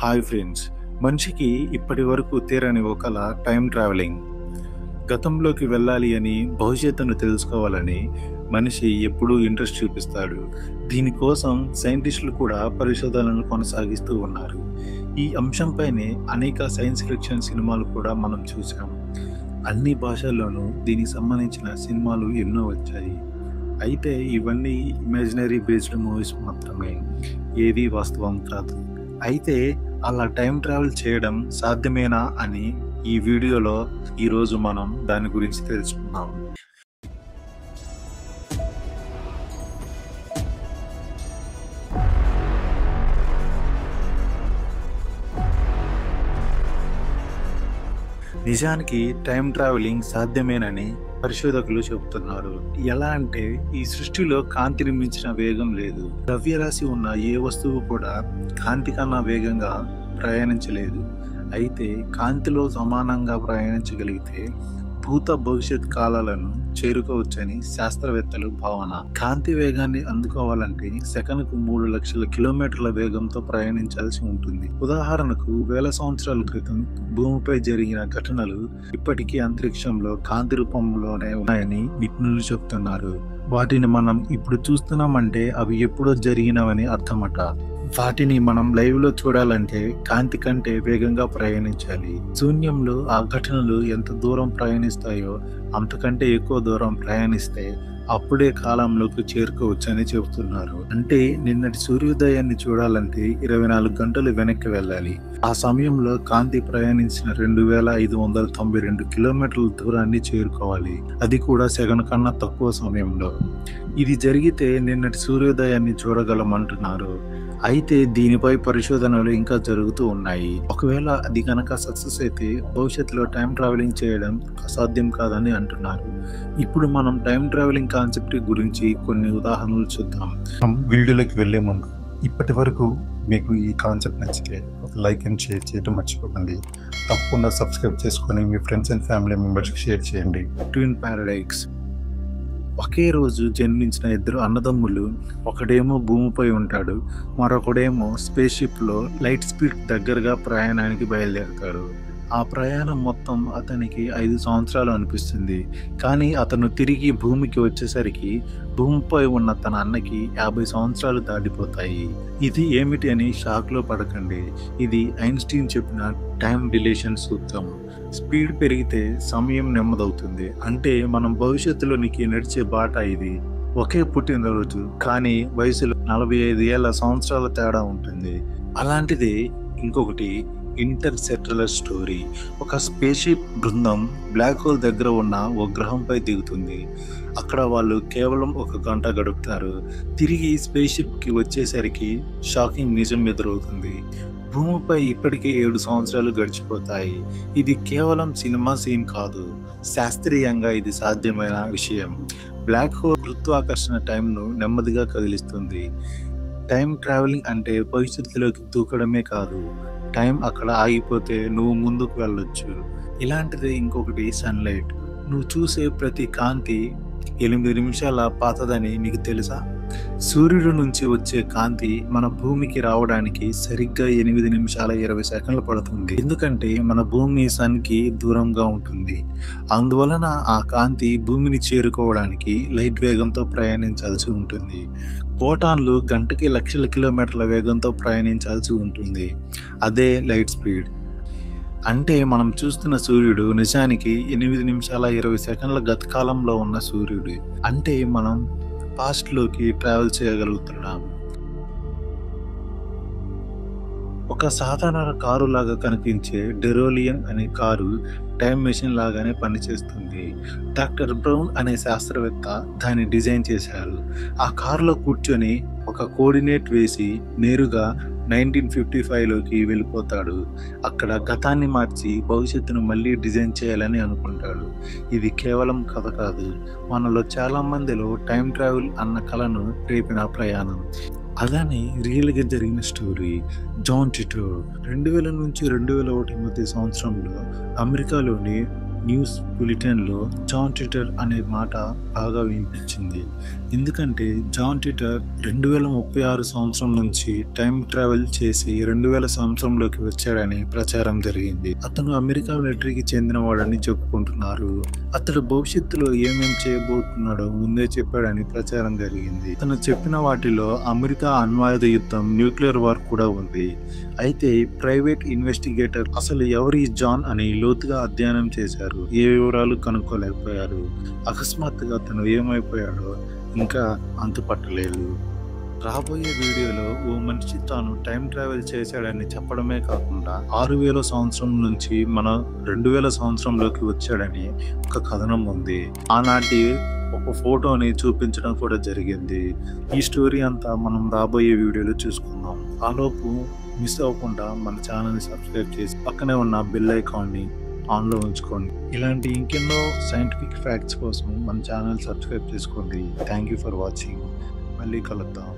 Hi friends, మనిషికి ఇప్పటి వరకు తీరని ఒక కల టైం ట్రావెలింగ్. గతంలోకి వెళ్ళాలి అని, భవిష్యత్తును తెలుసుకోవాలని మనిషి ఎప్పుడూ ఇంట్రెస్ట్ చూపిస్తాడు. దీనికోసం సైంటిస్టులు కూడా పరిశోధనలు కొనసాగిస్తూ ఉన్నారు. ఈ అంశంపైనే అనేక సైన్స్ ఫిక్షన్ సినిమాలు కూడా మనం చూసాం. అన్ని భాషల్లోనూ దీనికి సంబంధించిన సినిమాలు ఎన్నో వచ్చాయి. అయితే ఇవన్నీ ఇమాజినరీ బేస్డ్ మూవీస్ మాత్రమే, ఏది వాస్తవం కాదు. అయితే అలా టైం ట్రావెల్ చేయడం సాధ్యమేనా అని ఈ వీడియోలో ఈరోజు మనం దాని గురించి తెలుసుకుందాం. నిజానికి టైం ట్రావెలింగ్ సాధ్యమేనని పరిశోధకులు చెబుతున్నారు. ఎలా అంటే, ఈ సృష్టిలో కాంతిని మించిన వేగం లేదు. ద్రవ్యరాశి ఉన్న ఏ వస్తువు కూడా కాంతి కన్నా వేగంగా ప్రయాణించలేదు. అయితే కాంతిలో సమానంగా ప్రయాణించగలిగితే భూత భవిష్యత్ కాలాలను చేరుకోవచ్చని శాస్త్రవేత్తలు భావన. కాంతి వేగాన్ని అందుకోవాలంటే సెకనుకు 3 లక్షల కిలోమీటర్ల వేగంతో ప్రయాణించాల్సి ఉంటుంది. ఉదాహరణకు, వేల సంవత్సరాల క్రితం భూమిపై జరిగిన ఘటనలు ఇప్పటికీ అంతరిక్షంలో కాంతి రూపంలోనే ఉన్నాయని నిపుణులు చెబుతున్నారు. వాటిని మనం ఇప్పుడు చూస్తున్నామంటే అవి ఎప్పుడో జరిగినవని అర్థమట. వాటిని మనం లైవ్ లో చూడాలంటే కాంతి కంటే వేగంగా ప్రయాణించాలి. శూన్యంలో ఆ ఘటనలు ఎంత దూరం ప్రయాణిస్తాయో అంతకంటే ఎక్కువ దూరం ప్రయాణిస్తే అప్పుడే కాలంలోకి చేరుకోవచ్చని చెబుతున్నారు. అంటే నిన్నటి సూర్యోదయాన్ని చూడాలంటే 24 గంటలు వెనక్కి వెళ్ళాలి. ఆ సమయంలో కాంతి ప్రయాణించిన 2592 కిలోమీటర్ల దూరాన్ని చేరుకోవాలి. అది కూడా సెకను కన్నా తక్కువ సమయంలో. ఇది జరిగితే నిన్నటి సూర్యోదయాన్ని చూడగలమంటున్నారు. అయితే దీనిపై పరిశోధనలు ఇంకా జరుగుతూ ఉన్నాయి. ఒకవేళ అది కనుక సక్సెస్ అయితే భవిష్యత్తులో టైం ట్రావెలింగ్ చేయడం అసాధ్యం కాదని అంటున్నారు. ఇప్పుడు మనం టైం ట్రావెలింగ్ కాన్సెప్ట్ గురించి కొన్ని ఉదాహరణలు చూద్దాం. వీడియోలోకి వెళ్లే ముందు ఇప్పటి వరకు మీకు ఈ కాన్సెప్ట్ నచ్చితే ఒక లైక్ అండ్ షేర్ చేయడం మర్చిపోకండి. తప్పకుండా సబ్స్క్రైబ్ చేసుకొని మీ ఫ్రెండ్స్ అండ్ ఫ్యామిలీ మెంబర్స్కి షేర్ చేయండి. Twin paradox. ఒకే రోజు జన్మించిన 2 అన్నదమ్ములు, ఒకడేమో భూమిపై ఉంటాడు, మరొకడేమో స్పేస్ షిప్లో లైట్ స్పీడ్ దగ్గరగా ప్రయాణానికి బయలుదేరతాడు. ఆ ప్రయాణం మొత్తం అతనికి 5 సంవత్సరాలు అనిపిస్తుంది. కానీ అతను తిరిగి భూమికి వచ్చేసరికి భూమిపై ఉన్న తన అన్నకి 50 సంవత్సరాలు దాటిపోతాయి. ఇది ఏమిటి అని షాక్లో పడకండి. ఇది ఐన్స్టీన్ చెప్పిన టైం డిలేషన్ సూత్రం. స్పీడ్ పెరిగితే సమయం నెమ్మదవుతుంది. అంటే మనం భవిష్యత్తులోనికి నడిచే బాట ఇది. ఒకే పుట్టినరోజు, కానీ వయసులో 45 సంవత్సరాల తేడా ఉంటుంది. అలాంటిది ఇంకొకటి ఇంటర్స్టెల్లార్ స్టోరీ. ఒక స్పేస్షిప్ బృందం బ్లాక్ హోల్ దగ్గర ఉన్న ఓ గ్రహంపై దిగుతుంది. అక్కడ వాళ్ళు కేవలం 1 గంట గడుపుతారు. తిరిగి స్పేస్షిప్కి వచ్చేసరికి షాకింగ్ నిజం ఎదురవుతుంది. భూమిపై ఇప్పటికే 7 సంవత్సరాలు గడిచిపోతాయి. ఇది కేవలం సినిమా సీన్ కాదు, శాస్త్రీయంగా ఇది సాధ్యమైన విషయం. బ్లాక్ హోల్ గురుత్వాకర్షణ టైంను నెమ్మదిగా కదిలిస్తుంది. టైం ట్రావెలింగ్ అంటే భవిష్యత్తులోకి దూకడమే కాదు, టైం అక్కడ ఆగిపోతే నువ్వు ముందుకు వెళ్ళొచ్చు. ఇలాంటిది ఇంకొకటి సన్లైట్. నువ్వు చూసే ప్రతి కాంతి 8 నిమిషాల పాతదని నీకు తెలుసా? సూర్యుడు నుంచి వచ్చే కాంతి మన భూమికి రావడానికి సరిగ్గా 8 నిమిషాల 20 సెకండ్లు పడుతుంది. ఎందుకంటే మన భూమి సన్కి దూరంగా ఉంటుంది. అందువలన ఆ కాంతి భూమిని చేరుకోవడానికి లైట్ వేగంతో ప్రయాణించాల్సి ఉంటుంది. ఫోటాన్లు గంటకి లక్షల కిలోమీటర్ల వేగంతో ప్రయాణించాల్సి ఉంటుంది. అదే లైట్ స్పీడ్. అంటే మనం చూస్తున్న సూర్యుడు నిజానికి 8 నిమిషాల 20 సెకండ్ల గతకాలంలో ఉన్న సూర్యుడు. అంటే మనం పాస్ట్లోకి ట్రావెల్ చేయగలుగుతున్నాం. ఒక సాధారణ కారు లాగా కనిపించే డెరోలియన్ అనే కారు టైం మెషిన్ లాగానే పనిచేస్తుంది. డాక్టర్ బ్రౌన్ అనే శాస్త్రవేత్త దాన్ని డిజైన్ చేశారు. ఆ కారులో కూర్చొని ఒక కోఆర్డినేట్ వేసి నేరుగా 1955లోకి వెళ్ళిపోతాడు. అక్కడ గతాన్ని మార్చి భవిష్యత్తును మళ్ళీ డిజైన్ చేయాలని అనుకుంటాడు. ఇది కేవలం కథ కాదు, మనలో చాలా మందిలో టైం ట్రావెల్ అన్న కళను రేపిన ప్రయాణం. అలానే రియల్గా జరిగిన స్టోరీ. జాన్ టిటో 2000 నుంచి 2001 మధ్య సంవత్సరంలో అమెరికాలోని న్యూస్ బులెటిన్లో జాన్ టిటర్ అనే మాట బాగా వినిపించింది. ఎందుకంటే జాన్ టిటర్ 2036 సంవత్సరం నుంచి టైం ట్రావెల్ చేసి 2000 సంవత్సరంలోకి వచ్చాడని ప్రచారం జరిగింది. అతను అమెరికా మిలిటరీకి చెందినవాడని చెప్పుకుంటున్నారు. అతడు భవిష్యత్తులో ఏమేం చేయబోతున్నాడో ముందే చెప్పాడని ప్రచారం జరిగింది. అతను చెప్పిన వాటిలో అమెరికా అణ్వాయుధ యుద్ధం, న్యూక్లియర్ వార్ కూడా ఉంది. అయితే ప్రైవేట్ ఇన్వెస్టిగేటర్ అసలు ఎవరి జాన్ అని లోతుగా అధ్యయనం చేశారు. ఏ వివరాలు కనుక్కోలేకపోయారు. అకస్మాత్తుగా అతను ఏమైపోయాడో ఇంకా అంతుపట్టలేదు. రాబోయే వీడియోలో ఓ మనిషి తాను టైం ట్రావెల్ చేశాడని చెప్పడమే కాకుండా 6000 సంవత్సరం నుంచి మన 2000 సంవత్సరంలోకి వచ్చాడని ఒక కథనం ఉంది. ఆనాటి ఒక ఫోటోని చూపించడం కూడా జరిగింది. ఈ స్టోరీ అంతా మనం రాబోయే వీడియోలో చూసుకుందాం. ఆలోపు మిస్ అవ్వకుండా మన ఛానల్ని సబ్స్క్రైబ్ చేసి పక్కనే ఉన్న బెల్ ఐకాన్ని ఆన్లో ఉంచుకోండి. ఇలాంటి ఇంకెన్నో సైంటిఫిక్ ఫ్యాక్ట్స్ కోసం మన ఛానల్ సబ్స్క్రైబ్ చేసుకోండి. Thank you for watching. మళ్ళీ కలుద్దాం.